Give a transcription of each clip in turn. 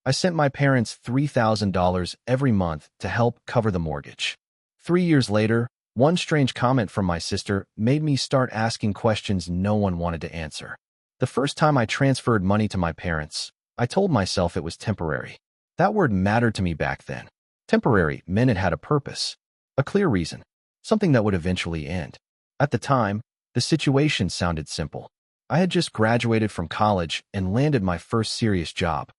I sent my parents $3,000 every month to help cover the mortgage. 3 years later, one strange comment from my sister made me start asking questions no one wanted to answer. The first time I transferred money to my parents, I told myself it was temporary. That word mattered to me back then. Temporary meant it had a purpose, a clear reason, something that would eventually end. At the time, the situation sounded simple. I had just graduated from college and landed my first serious job.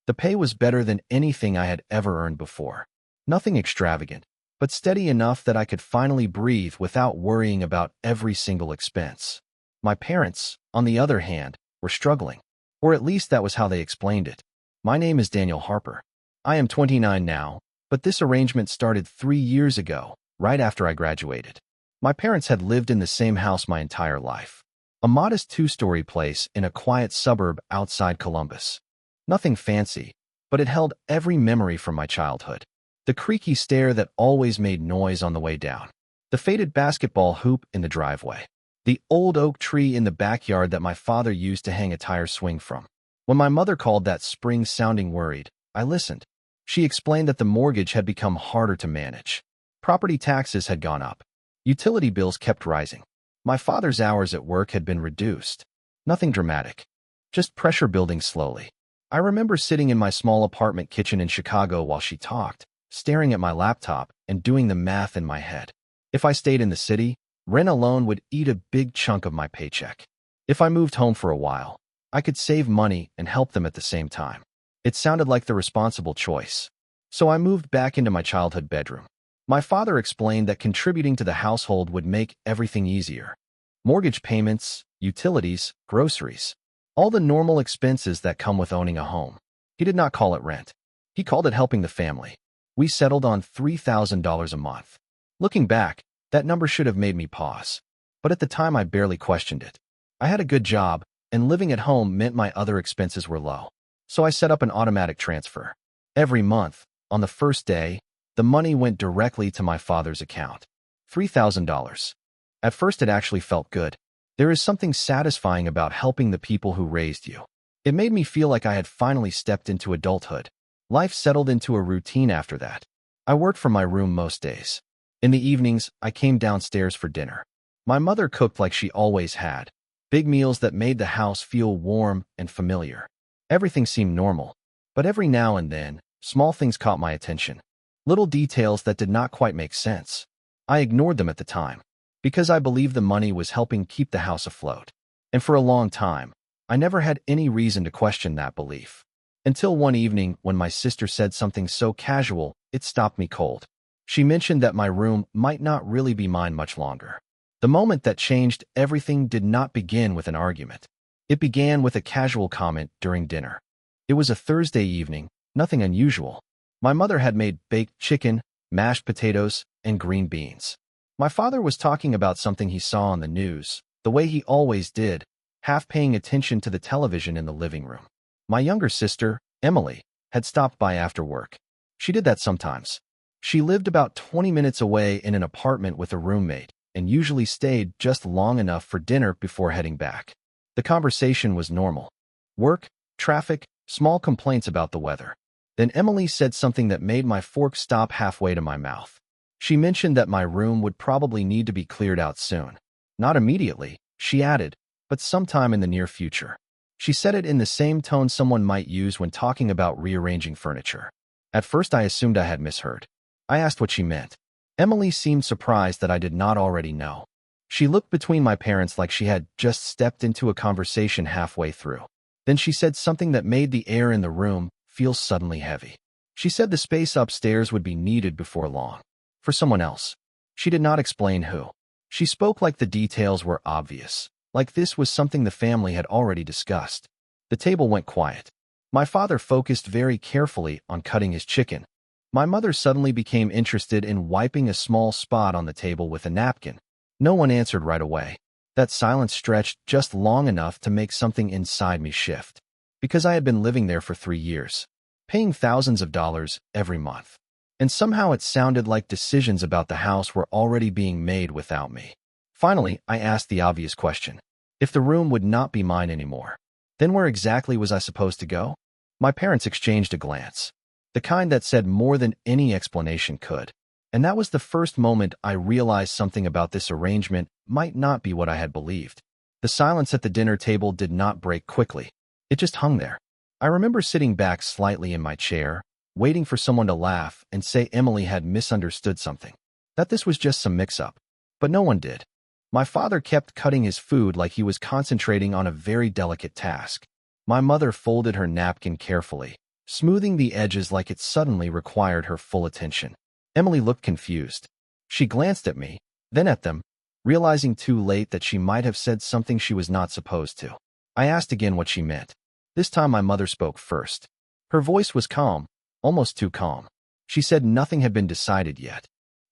The pay was better than anything I had ever earned before. Nothing extravagant, but steady enough that I could finally breathe without worrying about every single expense. My parents, on the other hand, were struggling, or at least that was how they explained it. My name is Daniel Harper. I am 29 now, but this arrangement started 3 years ago, right after I graduated. My parents had lived in the same house my entire life, a modest 2-story place in a quiet suburb outside Columbus. Nothing fancy, but it held every memory from my childhood. The creaky stair that always made noise on the way down, the faded basketball hoop in the driveway, the old oak tree in the backyard that my father used to hang a tire swing from. When my mother called that spring sounding worried, I listened. She explained that the mortgage had become harder to manage. Property taxes had gone up. Utility bills kept rising. My father's hours at work had been reduced. Nothing dramatic, just pressure building slowly. I remember sitting in my small apartment kitchen in Chicago while she talked, staring at my laptop and doing the math in my head. If I stayed in the city, rent alone would eat a big chunk of my paycheck. If I moved home for a while, I could save money and help them at the same time. It sounded like the responsible choice. So I moved back into my childhood bedroom. My father explained that contributing to the household would make everything easier. Mortgage payments, utilities, groceries, all the normal expenses that come with owning a home. He did not call it rent. He called it helping the family. We settled on $3,000 a month. Looking back, that number should have made me pause. But at the time, I barely questioned it. I had a good job, and living at home meant my other expenses were low. So I set up an automatic transfer. Every month, on the first day, the money went directly to my father's account. $3,000. At first, it actually felt good. There is something satisfying about helping the people who raised you. It made me feel like I had finally stepped into adulthood. Life settled into a routine after that. I worked from my room most days. In the evenings, I came downstairs for dinner. My mother cooked like she always had. Big meals that made the house feel warm and familiar. Everything seemed normal. But every now and then, small things caught my attention. Little details that did not quite make sense. I ignored them at the time, because I believed the money was helping keep the house afloat. And for a long time, I never had any reason to question that belief. Until one evening when my sister said something so casual, it stopped me cold. She mentioned that my room might not really be mine much longer. The moment that changed everything did not begin with an argument. It began with a casual comment during dinner. It was a Thursday evening, nothing unusual. My mother had made baked chicken, mashed potatoes, and green beans. My father was talking about something he saw on the news, the way he always did, half paying attention to the television in the living room. My younger sister, Emily, had stopped by after work. She did that sometimes. She lived about 20 minutes away in an apartment with a roommate and usually stayed just long enough for dinner before heading back. The conversation was normal. Work, traffic, small complaints about the weather. Then Emily said something that made my fork stop halfway to my mouth. She mentioned that my room would probably need to be cleared out soon. Not immediately, she added, but sometime in the near future. She said it in the same tone someone might use when talking about rearranging furniture. At first, I assumed I had misheard. I asked what she meant. Emily seemed surprised that I did not already know. She looked between my parents like she had just stepped into a conversation halfway through. Then she said something that made the air in the room feel suddenly heavy. She said the space upstairs would be needed before long. For someone else. She did not explain who. She spoke like the details were obvious, like this was something the family had already discussed. The table went quiet. My father focused very carefully on cutting his chicken. My mother suddenly became interested in wiping a small spot on the table with a napkin. No one answered right away. That silence stretched just long enough to make something inside me shift. Because I had been living there for 3 years, paying thousands of dollars every month. And somehow it sounded like decisions about the house were already being made without me. Finally, I asked the obvious question. If the room would not be mine anymore, then where exactly was I supposed to go? My parents exchanged a glance, the kind that said more than any explanation could. And that was the first moment I realized something about this arrangement might not be what I had believed. The silence at the dinner table did not break quickly. It just hung there. I remember sitting back slightly in my chair, waiting for someone to laugh and say Emily had misunderstood something, that this was just some mix-up. But no one did. My father kept cutting his food like he was concentrating on a very delicate task. My mother folded her napkin carefully, smoothing the edges like it suddenly required her full attention. Emily looked confused. She glanced at me, then at them, realizing too late that she might have said something she was not supposed to. I asked again what she meant. This time my mother spoke first. Her voice was calm, almost too calm. She said nothing had been decided yet.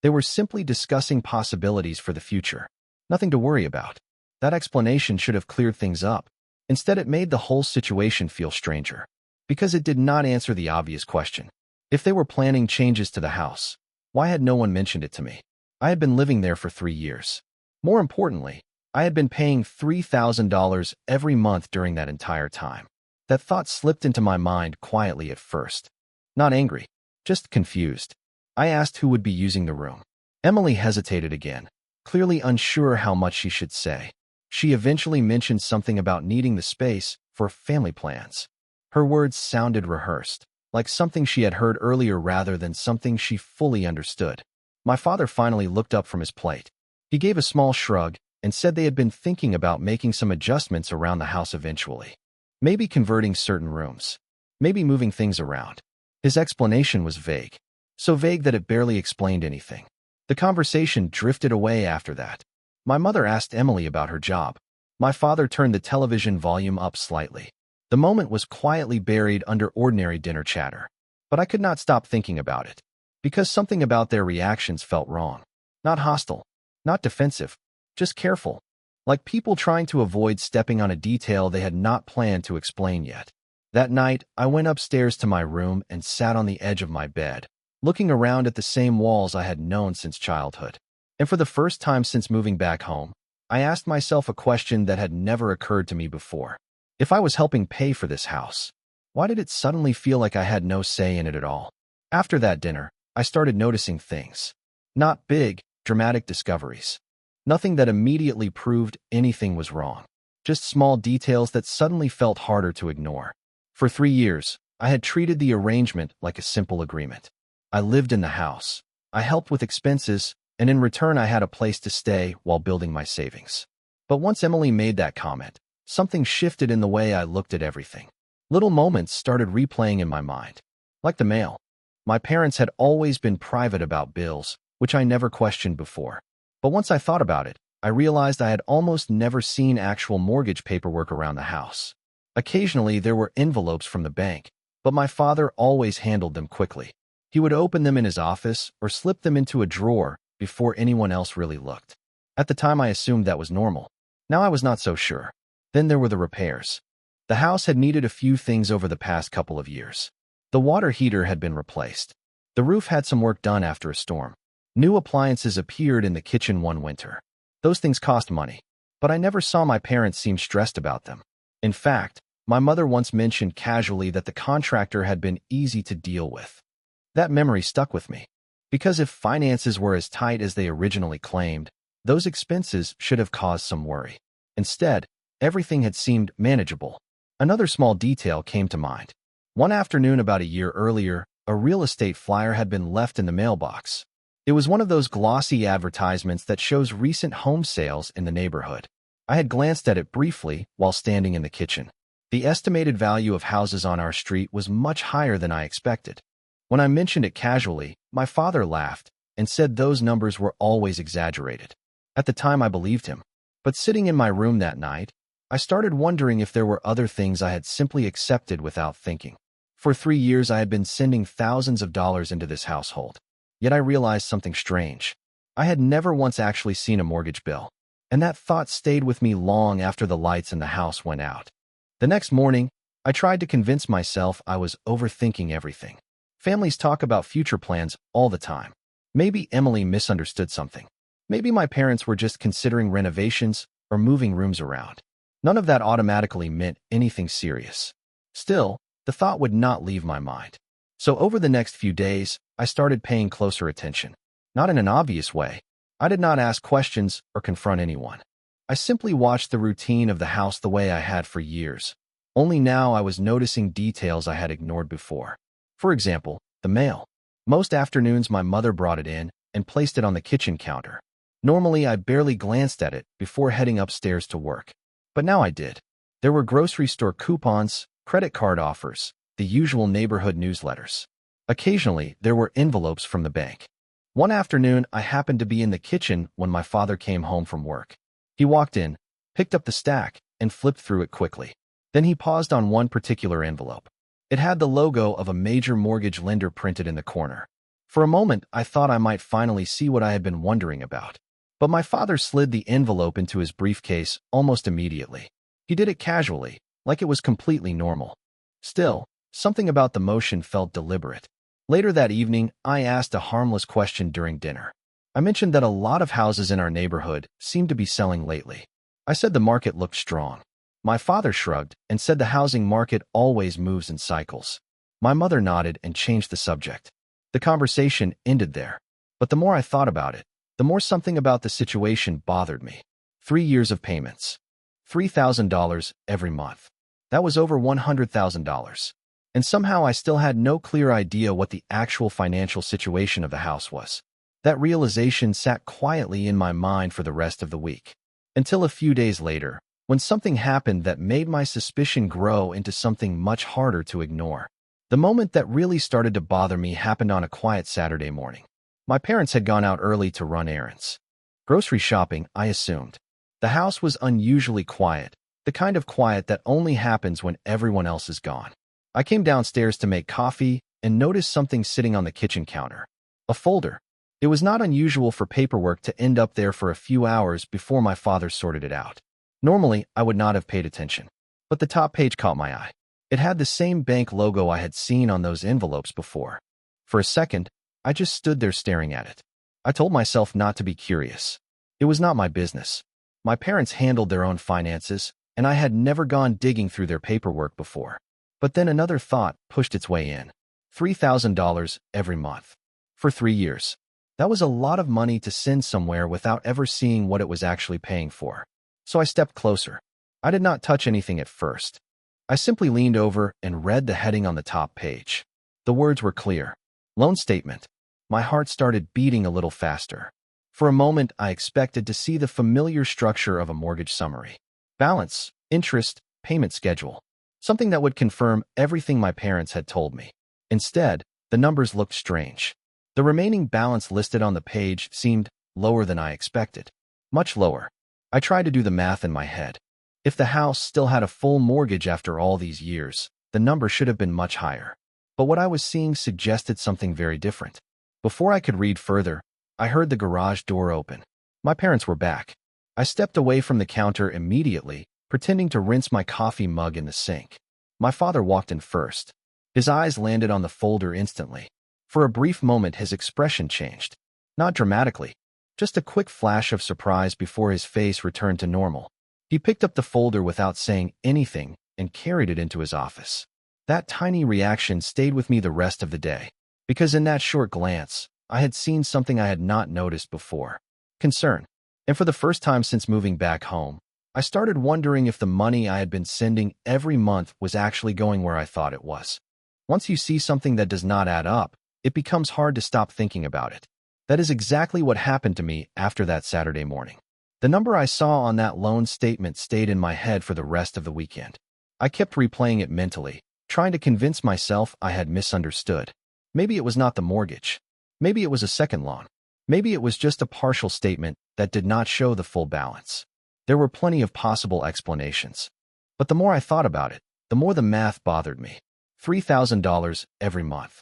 They were simply discussing possibilities for the future. Nothing to worry about. That explanation should have cleared things up. Instead, it made the whole situation feel stranger, because it did not answer the obvious question. If they were planning changes to the house, why had no one mentioned it to me? I had been living there for 3 years. More importantly, I had been paying $3,000 every month during that entire time. That thought slipped into my mind quietly at first. Not angry, just confused. I asked who would be using the room. Emily hesitated again, clearly unsure how much she should say. She eventually mentioned something about needing the space for family plans. Her words sounded rehearsed, like something she had heard earlier rather than something she fully understood. My father finally looked up from his plate. He gave a small shrug and said they had been thinking about making some adjustments around the house eventually. Maybe converting certain rooms. Maybe moving things around. His explanation was vague, so vague that it barely explained anything. The conversation drifted away after that. My mother asked Emily about her job. My father turned the television volume up slightly. The moment was quietly buried under ordinary dinner chatter. But I could not stop thinking about it, because something about their reactions felt wrong. Not hostile, not defensive, just careful, like people trying to avoid stepping on a detail they had not planned to explain yet. That night, I went upstairs to my room and sat on the edge of my bed, looking around at the same walls I had known since childhood. And for the first time since moving back home, I asked myself a question that had never occurred to me before. If I was helping pay for this house, why did it suddenly feel like I had no say in it at all? After that dinner, I started noticing things. Not big, dramatic discoveries. Nothing that immediately proved anything was wrong. Just small details that suddenly felt harder to ignore. For 3 years, I had treated the arrangement like a simple agreement. I lived in the house. I helped with expenses, and in return I had a place to stay while building my savings. But once Emily made that comment, something shifted in the way I looked at everything. Little moments started replaying in my mind. Like the mail. My parents had always been private about bills, which I never questioned before. But once I thought about it, I realized I had almost never seen actual mortgage paperwork around the house. Occasionally, there were envelopes from the bank, but my father always handled them quickly. He would open them in his office or slip them into a drawer before anyone else really looked. At the time, I assumed that was normal. Now I was not so sure. Then there were the repairs. The house had needed a few things over the past couple of years. The water heater had been replaced. The roof had some work done after a storm. New appliances appeared in the kitchen one winter. Those things cost money, but I never saw my parents seem stressed about them. In fact, my mother once mentioned casually that the contractor had been easy to deal with. That memory stuck with me, because if finances were as tight as they originally claimed, those expenses should have caused some worry. Instead, everything had seemed manageable. Another small detail came to mind. One afternoon about a year earlier, a real estate flyer had been left in the mailbox. It was one of those glossy advertisements that shows recent home sales in the neighborhood. I had glanced at it briefly while standing in the kitchen. The estimated value of houses on our street was much higher than I expected. When I mentioned it casually, my father laughed and said those numbers were always exaggerated. At the time, I believed him. But sitting in my room that night, I started wondering if there were other things I had simply accepted without thinking. For 3 years, I had been sending thousands of dollars into this household. Yet I realized something strange. I had never once actually seen a mortgage bill, and that thought stayed with me long after the lights in the house went out. The next morning, I tried to convince myself I was overthinking everything. Families talk about future plans all the time. Maybe Emily misunderstood something. Maybe my parents were just considering renovations or moving rooms around. None of that automatically meant anything serious. Still, The thought would not leave my mind. So over the next few days, I started paying closer attention. Not in an obvious way. I did not ask questions or confront anyone. I simply watched the routine of the house the way I had for years. Only now I was noticing details I had ignored before. For example, the mail. Most afternoons my mother brought it in and placed it on the kitchen counter. Normally I barely glanced at it before heading upstairs to work. But now I did. There were grocery store coupons, credit card offers, the usual neighborhood newsletters. Occasionally, there were envelopes from the bank. One afternoon, I happened to be in the kitchen when my father came home from work. He walked in, picked up the stack, and flipped through it quickly. Then he paused on one particular envelope. It had the logo of a major mortgage lender printed in the corner. For a moment, I thought I might finally see what I had been wondering about. But my father slid the envelope into his briefcase almost immediately. He did it casually, like it was completely normal. Still, something about the motion felt deliberate. Later that evening, I asked a harmless question during dinner. I mentioned that a lot of houses in our neighborhood seemed to be selling lately. I said the market looked strong. My father shrugged and said the housing market always moves in cycles. My mother nodded and changed the subject. The conversation ended there. But the more I thought about it, the more something about the situation bothered me. 3 years of payments. $3,000 every month. That was over $100,000. And somehow I still had no clear idea what the actual financial situation of the house was. That realization sat quietly in my mind for the rest of the week. Until a few days later, when something happened that made my suspicion grow into something much harder to ignore. The moment that really started to bother me happened on a quiet Saturday morning. My parents had gone out early to run errands. Grocery shopping, I assumed. The house was unusually quiet, the kind of quiet that only happens when everyone else is gone. I came downstairs to make coffee and noticed something sitting on the kitchen counter. A folder. It was not unusual for paperwork to end up there for a few hours before my father sorted it out. Normally, I would not have paid attention. But the top page caught my eye. It had the same bank logo I had seen on those envelopes before. For a second, I just stood there staring at it. I told myself not to be curious. It was not my business. My parents handled their own finances, and I had never gone digging through their paperwork before. But then another thought pushed its way in. $3,000 every month. For 3 years. That was a lot of money to send somewhere without ever seeing what it was actually paying for. So I stepped closer. I did not touch anything at first. I simply leaned over and read the heading on the top page. The words were clear. Loan statement. My heart started beating a little faster. For a moment, I expected to see the familiar structure of a mortgage summary. Balance, interest, payment schedule. Something that would confirm everything my parents had told me. Instead, the numbers looked strange. The remaining balance listed on the page seemed lower than I expected. Much lower. I tried to do the math in my head. If the house still had a full mortgage after all these years, the number should have been much higher. But what I was seeing suggested something very different. Before I could read further, I heard the garage door open. My parents were back. I stepped away from the counter immediately, pretending to rinse my coffee mug in the sink. My father walked in first. His eyes landed on the folder instantly. For a brief moment, his expression changed. Not dramatically, just a quick flash of surprise before his face returned to normal. He picked up the folder without saying anything and carried it into his office. That tiny reaction stayed with me the rest of the day, because in that short glance, I had seen something I had not noticed before. Concern. And for the first time since moving back home, I started wondering if the money I had been sending every month was actually going where I thought it was. Once you see something that does not add up, it becomes hard to stop thinking about it. That is exactly what happened to me after that Saturday morning. The number I saw on that loan statement stayed in my head for the rest of the weekend. I kept replaying it mentally, trying to convince myself I had misunderstood. Maybe it was not the mortgage. Maybe it was a second loan. Maybe it was just a partial statement that did not show the full balance. There were plenty of possible explanations. But the more I thought about it, the more the math bothered me. $3,000 every month.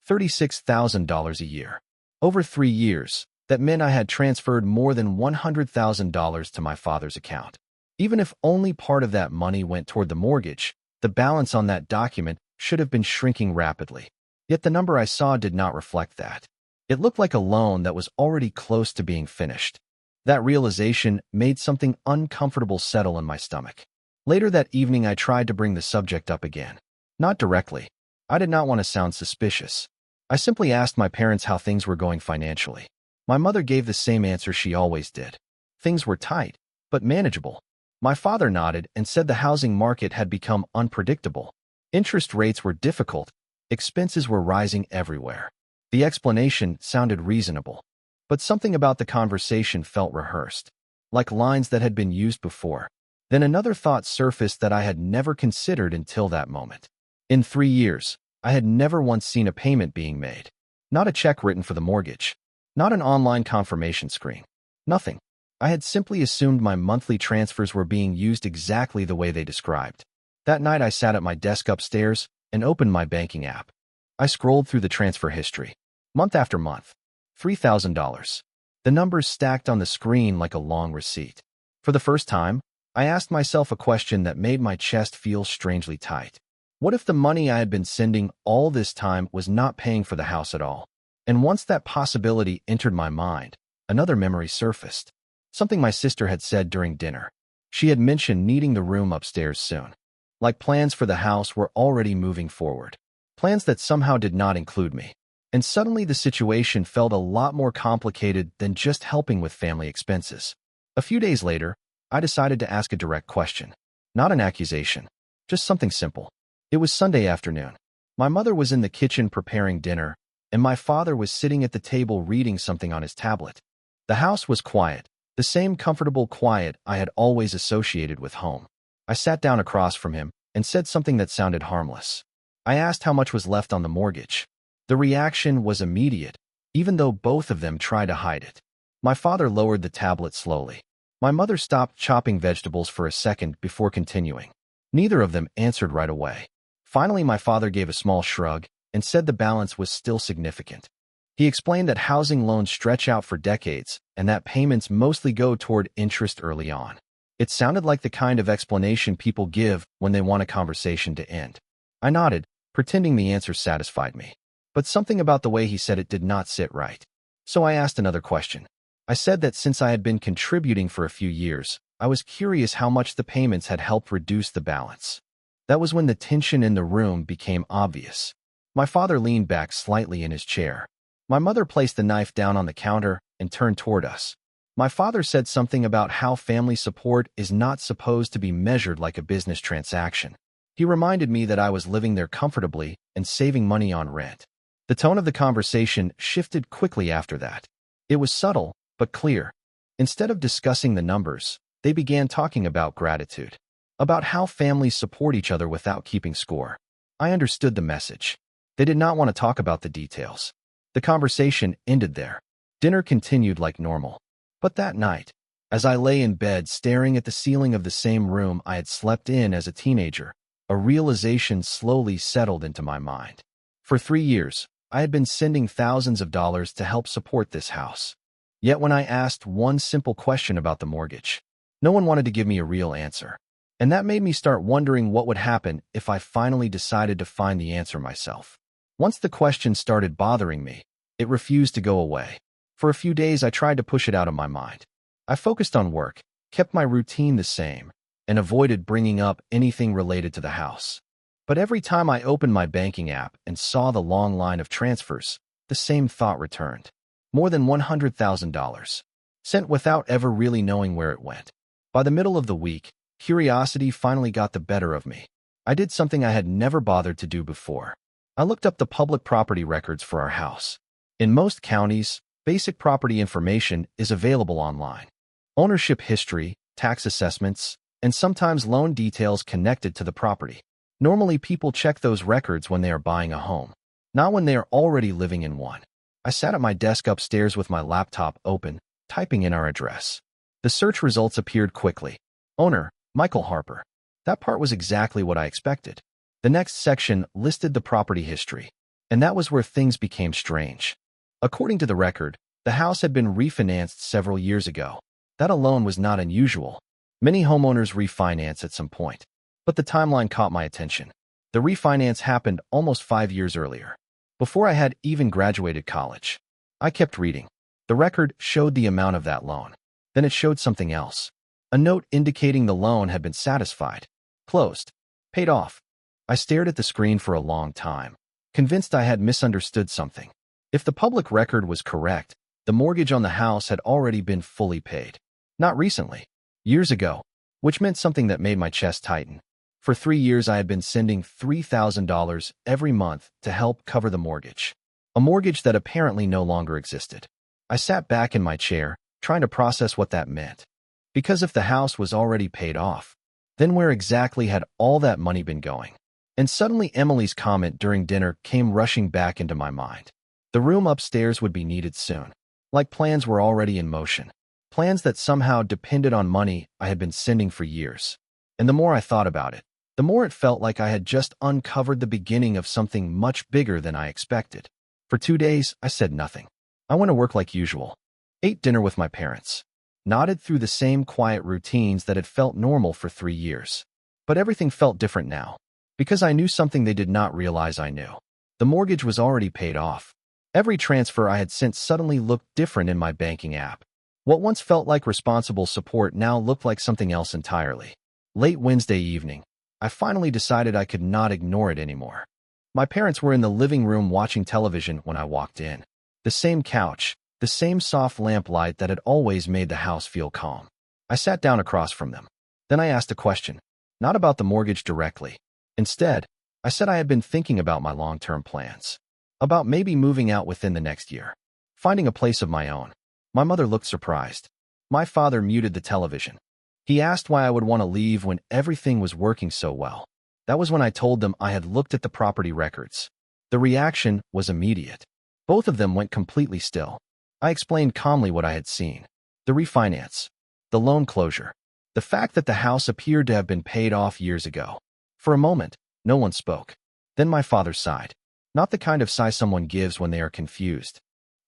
$36,000 a year. Over 3 years, that meant I had transferred more than $100,000 to my father's account. Even if only part of that money went toward the mortgage, the balance on that document should have been shrinking rapidly. Yet the number I saw did not reflect that. It looked like a loan that was already close to being finished. That realization made something uncomfortable settle in my stomach. Later that evening, I tried to bring the subject up again. Not directly. I did not want to sound suspicious. I simply asked my parents how things were going financially. My mother gave the same answer she always did. Things were tight, but manageable. My father nodded and said the housing market had become unpredictable. Interest rates were difficult. Expenses were rising everywhere. The explanation sounded reasonable, but something about the conversation felt rehearsed, like lines that had been used before. Then another thought surfaced that I had never considered until that moment. In 3 years, I had never once seen a payment being made. Not a check written for the mortgage. Not an online confirmation screen. Nothing. I had simply assumed my monthly transfers were being used exactly the way they described. That night I sat at my desk upstairs and opened my banking app. I scrolled through the transfer history. Month after month. $3,000. The numbers stacked on the screen like a long receipt. For the first time, I asked myself a question that made my chest feel strangely tight. What if the money I had been sending all this time was not paying for the house at all? And once that possibility entered my mind, another memory surfaced. Something my sister had said during dinner. She had mentioned needing the room upstairs soon. Like plans for the house were already moving forward. Plans that somehow did not include me. And suddenly the situation felt a lot more complicated than just helping with family expenses. A few days later, I decided to ask a direct question. Not an accusation. Just something simple. It was Sunday afternoon. My mother was in the kitchen preparing dinner, and my father was sitting at the table reading something on his tablet. The house was quiet, the same comfortable quiet I had always associated with home. I sat down across from him and said something that sounded harmless. I asked how much was left on the mortgage. The reaction was immediate, even though both of them tried to hide it. My father lowered the tablet slowly. My mother stopped chopping vegetables for a second before continuing. Neither of them answered right away. Finally, my father gave a small shrug and said the balance was still significant. He explained that housing loans stretch out for decades and that payments mostly go toward interest early on. It sounded like the kind of explanation people give when they want a conversation to end. I nodded, pretending the answer satisfied me. But something about the way he said it did not sit right. So I asked another question. I said that since I had been contributing for a few years, I was curious how much the payments had helped reduce the balance. That was when the tension in the room became obvious. My father leaned back slightly in his chair. My mother placed the knife down on the counter and turned toward us. My father said something about how family support is not supposed to be measured like a business transaction. He reminded me that I was living there comfortably and saving money on rent. The tone of the conversation shifted quickly after that. It was subtle, but clear. Instead of discussing the numbers, they began talking about gratitude. About how families support each other without keeping score. I understood the message. They did not want to talk about the details. The conversation ended there. Dinner continued like normal. But that night, as I lay in bed staring at the ceiling of the same room I had slept in as a teenager, a realization slowly settled into my mind. For 3 years, I had been sending thousands of dollars to help support this house. Yet when I asked one simple question about the mortgage, no one wanted to give me a real answer. And that made me start wondering what would happen if I finally decided to find the answer myself. Once the question started bothering me, it refused to go away. For a few days, I tried to push it out of my mind. I focused on work, kept my routine the same, and avoided bringing up anything related to the house. But every time I opened my banking app and saw the long line of transfers, the same thought returned. More than $100,000. Sent without ever really knowing where it went. By the middle of the week, curiosity finally got the better of me. I did something I had never bothered to do before. I looked up the public property records for our house. In most counties, basic property information is available online. Ownership history, tax assessments, and sometimes loan details connected to the property. Normally, people check those records when they are buying a home, not when they are already living in one. I sat at my desk upstairs with my laptop open, typing in our address. The search results appeared quickly. Owner, Michael Harper. That part was exactly what I expected. The next section listed the property history, and that was where things became strange. According to the record, the house had been refinanced several years ago. That alone was not unusual. Many homeowners refinance at some point, but the timeline caught my attention. The refinance happened almost 5 years earlier, before I had even graduated college. I kept reading. The record showed the amount of that loan. Then it showed something else. A note indicating the loan had been satisfied, closed, paid off. I stared at the screen for a long time, convinced I had misunderstood something. If the public record was correct, the mortgage on the house had already been fully paid. Not recently, years ago, which meant something that made my chest tighten. For 3 years, I had been sending $3,000 every month to help cover the mortgage, a mortgage that apparently no longer existed. I sat back in my chair, trying to process what that meant. Because if the house was already paid off, then where exactly had all that money been going? And suddenly Emily's comment during dinner came rushing back into my mind. The room upstairs would be needed soon. Like plans were already in motion. Plans that somehow depended on money I had been sending for years. And the more I thought about it, the more it felt like I had just uncovered the beginning of something much bigger than I expected. For 2 days, I said nothing. I went to work like usual, ate dinner with my parents, nodded through the same quiet routines that had felt normal for 3 years. But everything felt different now, because I knew something they did not realize I knew. The mortgage was already paid off. Every transfer I had sent suddenly looked different in my banking app. What once felt like responsible support now looked like something else entirely. Late Wednesday evening, I finally decided I could not ignore it anymore. My parents were in the living room watching television when I walked in. The same couch, the same soft lamplight that had always made the house feel calm. I sat down across from them. Then I asked a question, not about the mortgage directly. Instead, I said I had been thinking about my long-term plans, about maybe moving out within the next year, finding a place of my own. My mother looked surprised. My father muted the television. He asked why I would want to leave when everything was working so well. That was when I told them I had looked at the property records. The reaction was immediate. Both of them went completely still. I explained calmly what I had seen. The refinance, the loan closure, the fact that the house appeared to have been paid off years ago. For a moment, no one spoke. Then my father sighed. Not the kind of sigh someone gives when they are confused.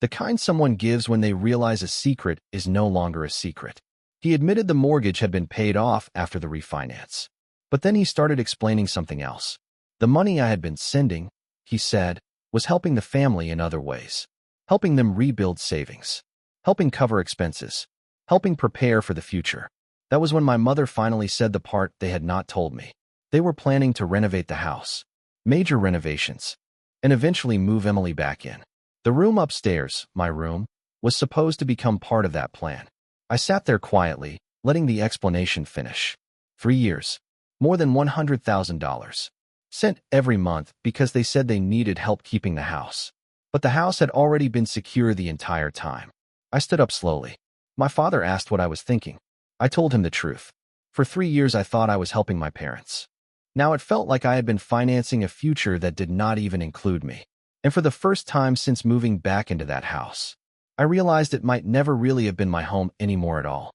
The kind someone gives when they realize a secret is no longer a secret. He admitted the mortgage had been paid off after the refinance. But then he started explaining something else. The money I had been sending, he said, was helping the family in other ways. Helping them rebuild savings. Helping cover expenses. Helping prepare for the future. That was when my mother finally said the part they had not told me. They were planning to renovate the house. Major renovations. And eventually move Emily back in. The room upstairs, my room, was supposed to become part of that plan. I sat there quietly, letting the explanation finish. 3 years. More than $100,000. Sent every month because they said they needed help keeping the house. But the house had already been secure the entire time. I stood up slowly. My father asked what I was thinking. I told him the truth. For 3 years I thought I was helping my parents. Now it felt like I had been financing a future that did not even include me. And for the first time since moving back into that house, I realized it might never really have been my home anymore at all.